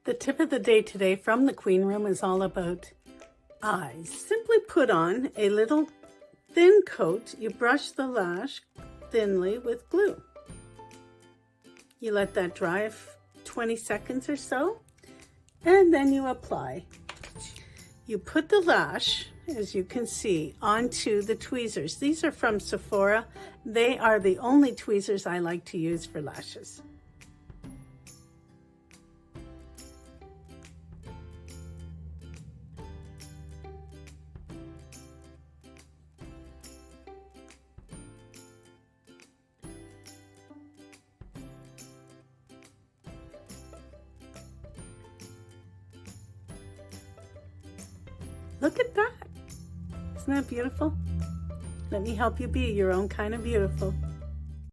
The tip of the day today from the Queen Room is all about eyes. Simply put on a little thin coat. You brush the lash thinly with glue. You let that dry 20 seconds or so, and then you apply. You put the lash, as you can see, onto the tweezers. These are from Sephora. They are the only tweezers I like to use for lashes. Look at that. Isn't that beautiful? Let me help you be your own kind of beautiful.